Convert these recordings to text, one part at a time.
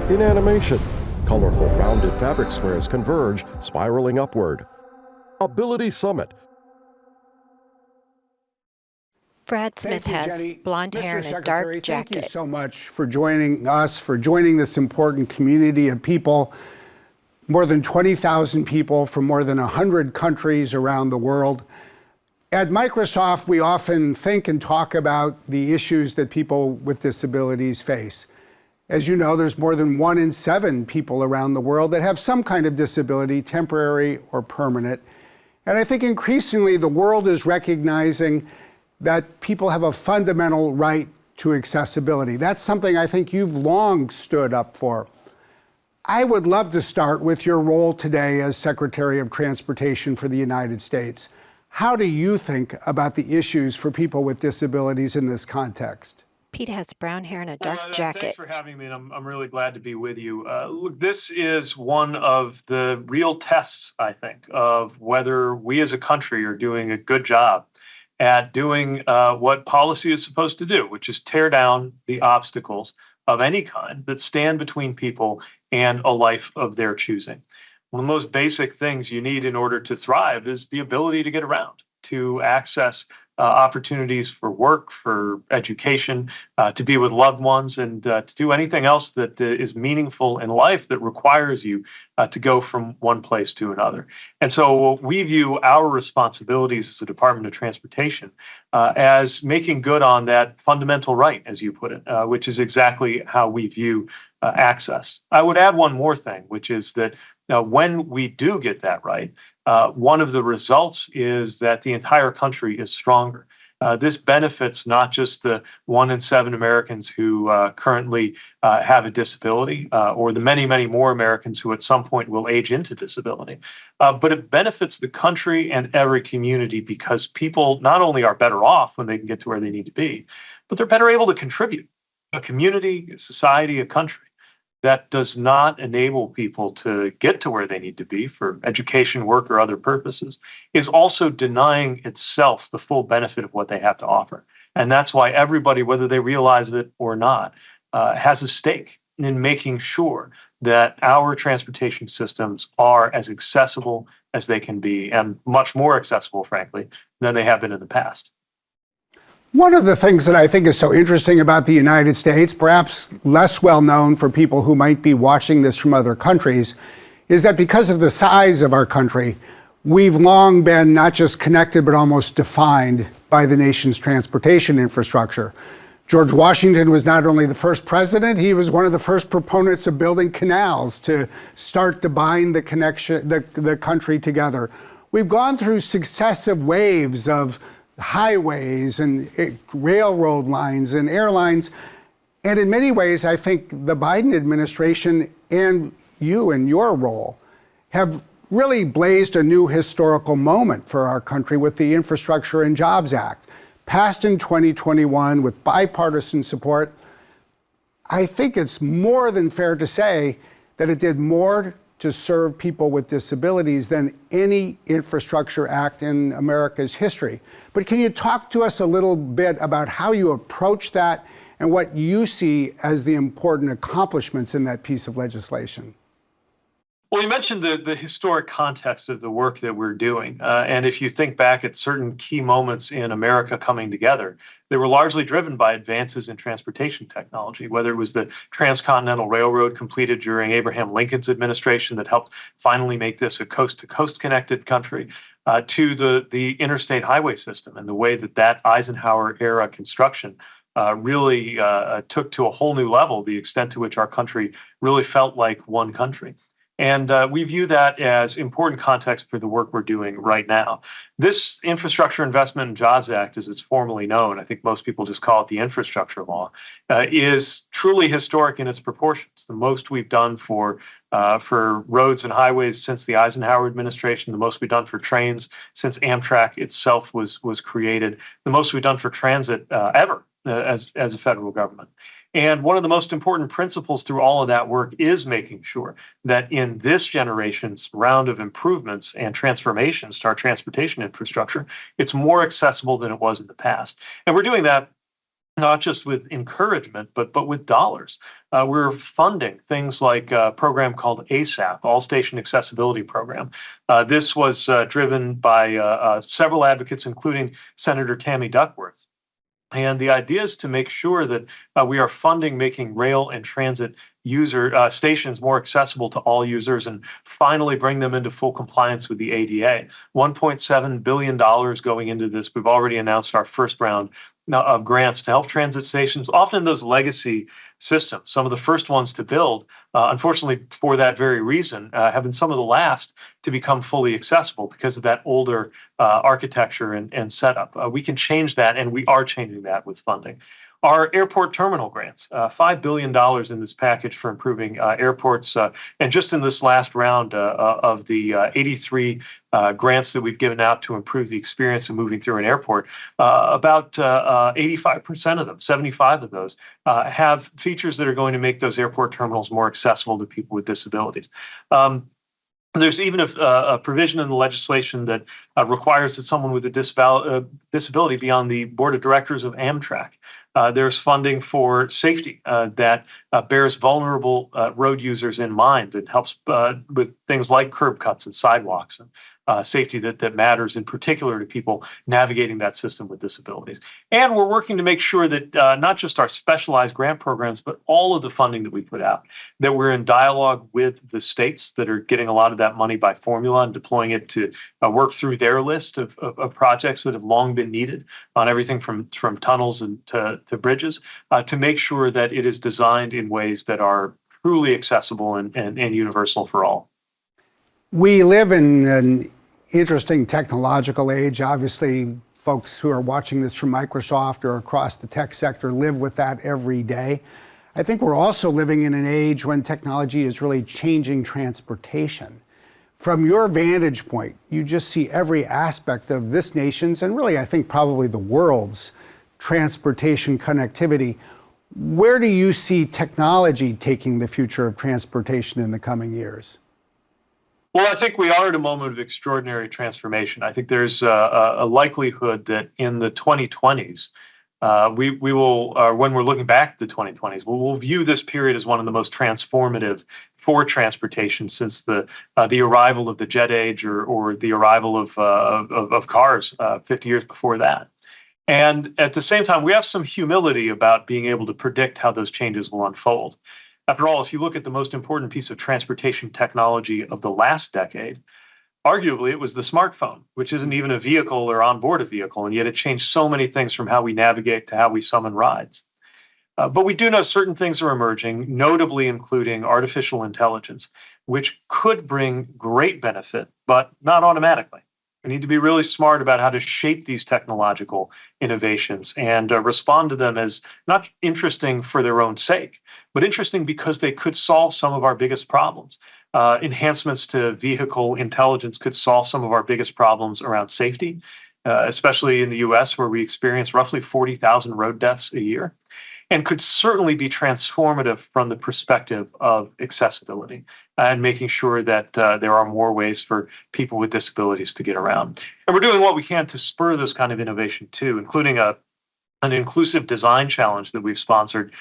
In animation, colorful rounded fabric squares converge, spiraling upward. Ability Summit. Brad Smith has blonde hair and a dark jacket. Thank you so much for joining us, for joining this important community of people. More than 20,000 people from more than 100 countries around the world. At Microsoft, we often think and talk about the issues that people with disabilities face. As you know, there's more than 1 in 7 people around the world that have some kind of disability, temporary or permanent. And I think increasingly the world is recognizing that people have a fundamental right to accessibility. That's something I think you've long stood up for. I would love to start with your role today as Secretary of Transportation for the United States. How do you think about the issues for people with disabilities in this context? Pete has brown hair and a dark jacket. Thanks for having me, and I'm really glad to be with you. Look, this is one of the real tests, I think, of whether we as a country are doing a good job at doing what policy is supposed to do, which is tear down the obstacles of any kind that stand between people and a life of their choosing. One of the most basic things you need in order to thrive is the ability to get around, to access opportunities for work, for education, to be with loved ones, and to do anything else that is meaningful in life that requires you to go from one place to another. And so we view our responsibilities as the Department of Transportation as making good on that fundamental right, as you put it, which is exactly how we view access. I would add one more thing, which is that when we do get that right, one of the results is that the entire country is stronger. This benefits not just the 1 in 7 Americans who currently have a disability, or the many, many more Americans who at some point will age into disability, but it benefits the country and every community because people not only are better off when they can get to where they need to be, but they're better able to contribute. A community, a society, a country that does not enable people to get to where they need to be for education, work, or other purposes is also denying itself the full benefit of what they have to offer. And that's why everybody, whether they realize it or not, has a stake in making sure that our transportation systems are as accessible as they can be, and much more accessible, frankly, than they have been in the past. One of the things that I think is so interesting about the United States, perhaps less well known for people who might be watching this from other countries, is that because of the size of our country, we've long been not just connected, but almost defined by the nation's transportation infrastructure. George Washington was not only the first president, he was one of the first proponents of building canals to start to bind the country together. We've gone through successive waves of highways and railroad lines and airlines. And in many ways, I think the Biden administration and you in your role have really blazed a new historical moment for our country with the Infrastructure and Jobs Act, passed in 2021 with bipartisan support. I think it's more than fair to say that it did more to serve people with disabilities than any infrastructure act in America's history. But can you talk to us a little bit about how you approach that and what you see as the important accomplishments in that piece of legislation? Well, you mentioned the historic context of the work that we're doing. And if you think back at certain key moments in America coming together, they were largely driven by advances in transportation technology, whether it was the Transcontinental Railroad completed during Abraham Lincoln's administration that helped finally make this a coast-to-coast connected country, to the interstate highway system and the way that Eisenhower-era construction really took to a whole new level the extent to which our country really felt like one country. And we view that as important context for the work we're doing right now. This Infrastructure Investment and Jobs Act, as it's formally known, I think most people just call it the infrastructure law, is truly historic in its proportions. The most we've done for roads and highways since the Eisenhower administration, the most we've done for trains since Amtrak itself was created, the most we've done for transit ever as a federal government. And one of the most important principles through all of that work is making sure that in this generation's round of improvements and transformations to our transportation infrastructure, it's more accessible than it was in the past. And we're doing that not just with encouragement, but with dollars. We're funding things like a program called ASAP, All Station Accessibility Program. This was driven by several advocates, including Senator Tammy Duckworth. And the idea is to make sure that we are funding making rail and transit stations more accessible to all users and finally bring them into full compliance with the ADA. $1.7 billion going into this. We've already announced our first round of grants to help transit stations, often those legacy systems, some of the first ones to build, unfortunately for that very reason, have been some of the last to become fully accessible because of that older architecture and setup. We can change that, and we are changing that with funding. Our airport terminal grants, $5 billion in this package for improving airports. And just in this last round of the 83 grants that we've given out to improve the experience of moving through an airport, about 85% of them, 75 of those, have features that are going to make those airport terminals more accessible to people with disabilities. There's even a provision in the legislation that requires that someone with a disability be on the board of directors of Amtrak. There's funding for safety that bears vulnerable road users in mind and helps with things like curb cuts and sidewalks and safety that matters in particular to people navigating that system with disabilities. And we're working to make sure that not just our specialized grant programs, but all of the funding that we put out, that we're in dialogue with the states that are getting a lot of that money by formula and deploying it to work through their list of projects that have long been needed on everything from tunnels and to bridges, to make sure that it is designed in ways that are truly accessible and universal for all. We live in an interesting technological age. Obviously, folks who are watching this from Microsoft or across the tech sector live with that every day. I think we're also living in an age when technology is really changing transportation. From your vantage point, you just see every aspect of this nation's, and really I think probably the world's, transportation connectivity. Where do you see technology taking the future of transportation in the coming years? Well, I think we are at a moment of extraordinary transformation. I think there's a likelihood that in the 2020s, we will, when we're looking back at the 2020s, we'll view this period as one of the most transformative for transportation since the arrival of the jet age or the arrival of cars 50 years before that. And at the same time, we have some humility about being able to predict how those changes will unfold. After all, if you look at the most important piece of transportation technology of the last decade, arguably it was the smartphone, which isn't even a vehicle or onboard a vehicle, and yet it changed so many things from how we navigate to how we summon rides. But we do know certain things are emerging, notably including artificial intelligence, which could bring great benefit, but not automatically. We need to be really smart about how to shape these technological innovations and respond to them as not interesting for their own sake, but interesting because they could solve some of our biggest problems. Enhancements to vehicle intelligence could solve some of our biggest problems around safety, especially in the US, where we experience roughly 40,000 road deaths a year, and could certainly be transformative from the perspective of accessibility and making sure that there are more ways for people with disabilities to get around. And we're doing what we can to spur this kind of innovation too, including an inclusive design challenge that we've sponsored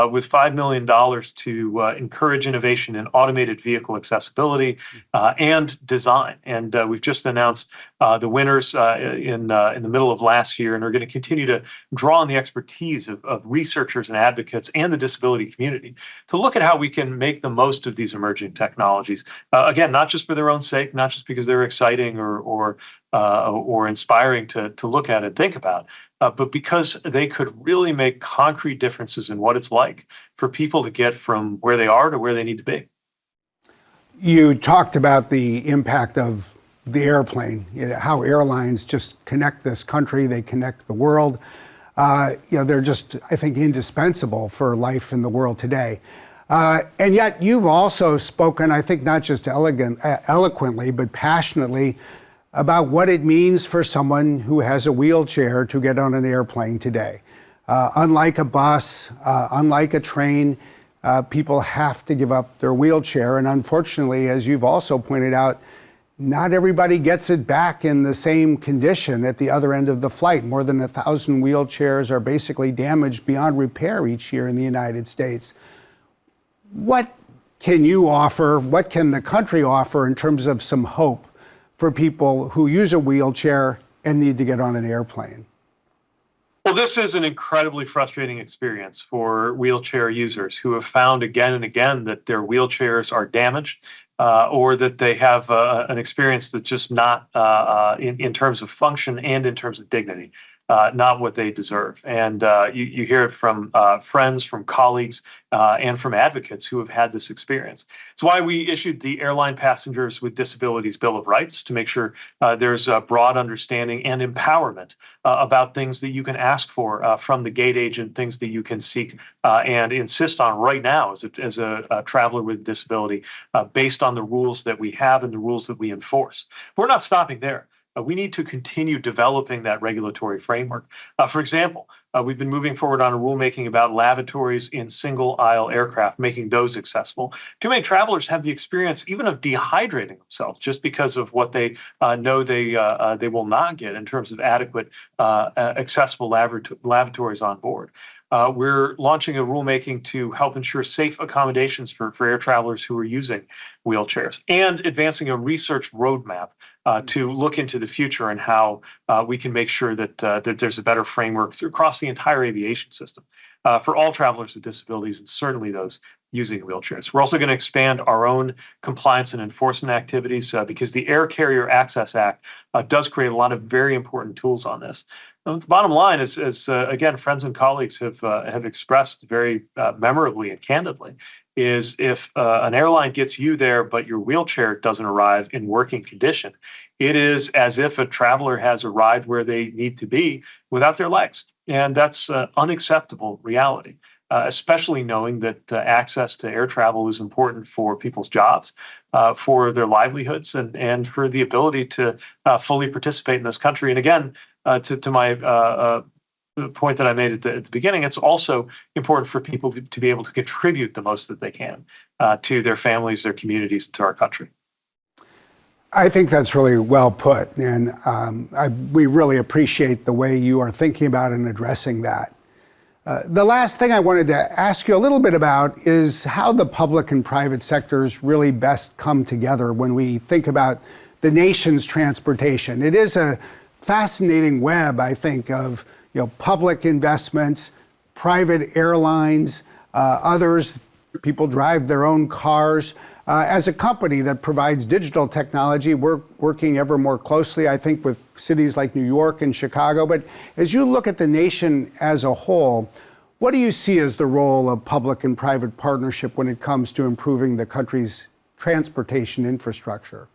with $5 million to encourage innovation in automated vehicle accessibility and design. And we've just announced the winners in the middle of last year, and are going to continue to draw on the expertise of researchers and advocates and the disability community to look at how we can make the most of these emerging technologies. Again, not just for their own sake, not just because they're exciting or inspiring to look at and think about, but because they could really make concrete differences in what it's like for people to get from where they are to where they need to be. You talked about the impact of the airplane, how airlines just connect this country, they connect the world. They're just, I think, indispensable for life in the world today. And yet you've also spoken, I think, not just eloquently, but passionately about what it means for someone who has a wheelchair to get on an airplane today. Unlike a bus, unlike a train, people have to give up their wheelchair. And unfortunately, as you've also pointed out, not everybody gets it back in the same condition at the other end of the flight. More than 1,000 wheelchairs are basically damaged beyond repair each year in the United States. What can you offer? What can the country offer in terms of some hope for people who use a wheelchair and need to get on an airplane? Well, this is an incredibly frustrating experience for wheelchair users who have found again and again that their wheelchairs are damaged, or that they have an experience that's just not, in terms of function and in terms of dignity, not what they deserve. And you hear it from friends, from colleagues, and from advocates who have had this experience. It's why we issued the Airline Passengers with Disabilities Bill of Rights to make sure there's a broad understanding and empowerment about things that you can ask for from the gate agent, things that you can seek and insist on right now as a traveler with disability, based on the rules that we have and the rules that we enforce. But we're not stopping there. We need to continue developing that regulatory framework. For example, we've been moving forward on a rulemaking about lavatories in single-aisle aircraft, making those accessible. Too many travelers have the experience even of dehydrating themselves just because of what they know they will not get in terms of adequate, accessible lavatories on board. We're launching a rulemaking to help ensure safe accommodations for air travelers who are using wheelchairs, and advancing a research roadmap to look into the future and how we can make sure that there's a better framework across the entire aviation system for all travelers with disabilities, and certainly those using wheelchairs. We're also going to expand our own compliance and enforcement activities because the Air Carrier Access Act does create a lot of very important tools on this. The bottom line is, again, friends and colleagues have expressed very memorably and candidly, is if an airline gets you there, but your wheelchair doesn't arrive in working condition, it is as if a traveler has arrived where they need to be without their legs. And that's unacceptable reality, especially knowing that access to air travel is important for people's jobs, for their livelihoods, and for the ability to fully participate in this country. And again, to my point that I made at the beginning, it's also important for people to be able to contribute the most that they can to their families, their communities, and to our country. I think that's really well put, and we really appreciate the way you are thinking about and addressing that. The last thing I wanted to ask you a little bit about is how the public and private sectors really best come together when we think about the nation's transportation. It is a fascinating web, I think, of public investments, private airlines, others. People drive their own cars. As a company that provides digital technology, we're working ever more closely, I think, with cities like New York and Chicago. But as you look at the nation as a whole, what do you see as the role of public and private partnership when it comes to improving the country's transportation infrastructure?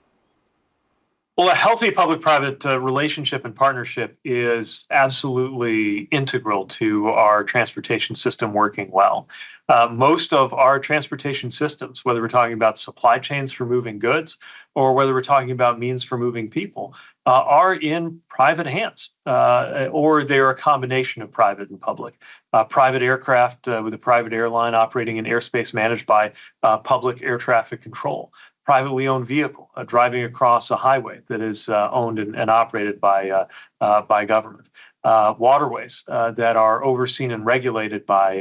Well, a healthy public-private relationship and partnership is absolutely integral to our transportation system working well. Most of our transportation systems, whether we're talking about supply chains for moving goods or whether we're talking about means for moving people, are in private hands, or they're a combination of private and public. Private aircraft with a private airline operating in airspace managed by public air traffic control. Privately owned vehicle driving across a highway that is owned and operated by government. Waterways that are overseen and regulated by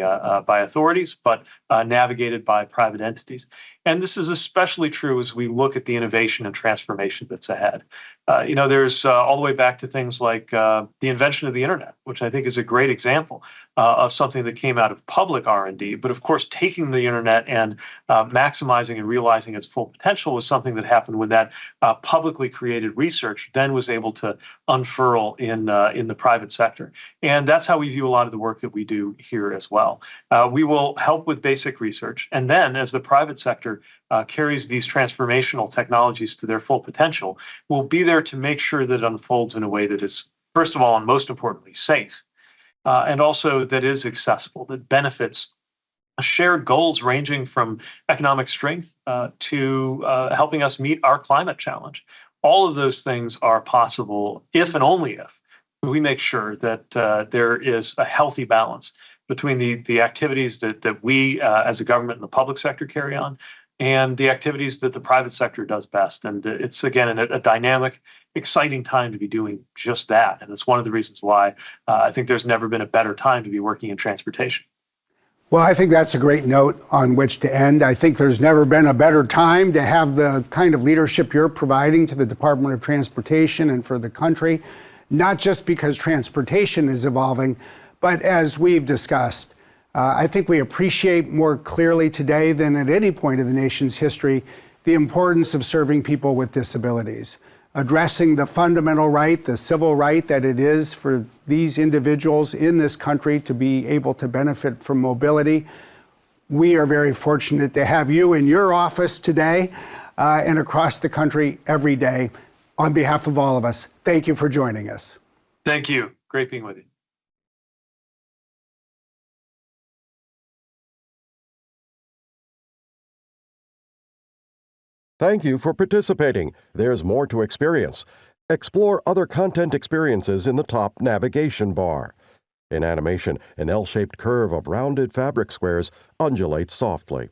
authorities, but navigated by private entities. And this is especially true as we look at the innovation and transformation that's ahead. There's all the way back to things like the invention of the internet, which I think is a great example of something that came out of public R&D. But of course, taking the internet and maximizing and realizing its full potential was something that happened when that publicly created research then was able to unfurl in the private sector. And that's how we view a lot of the work that we do here as well. We will help with basic research, and then as the private sector carries these transformational technologies to their full potential, we'll be there to make sure that it unfolds in a way that is, first of all, and most importantly, safe, and also that is accessible, that benefits shared goals ranging from economic strength to helping us meet our climate challenge. All of those things are possible if and only if we make sure that there is a healthy balance between the activities that we as a government and the public sector carry on, and the activities that the private sector does best. And it's, again, a dynamic, exciting time to be doing just that. And it's one of the reasons why I think there's never been a better time to be working in transportation. Well, I think that's a great note on which to end. I think there's never been a better time to have the kind of leadership you're providing to the Department of Transportation and for the country, not just because transportation is evolving, but as we've discussed, I think we appreciate more clearly today than at any point in the nation's history the importance of serving people with disabilities, addressing the fundamental right, the civil right that it is for these individuals in this country to be able to benefit from mobility. We are very fortunate to have you in your office today and across the country every day. On behalf of all of us, thank you for joining us. Thank you. Great being with you. Thank you for participating. There's more to experience. Explore other content experiences in the top navigation bar. In animation, an L-shaped curve of rounded fabric squares undulates softly.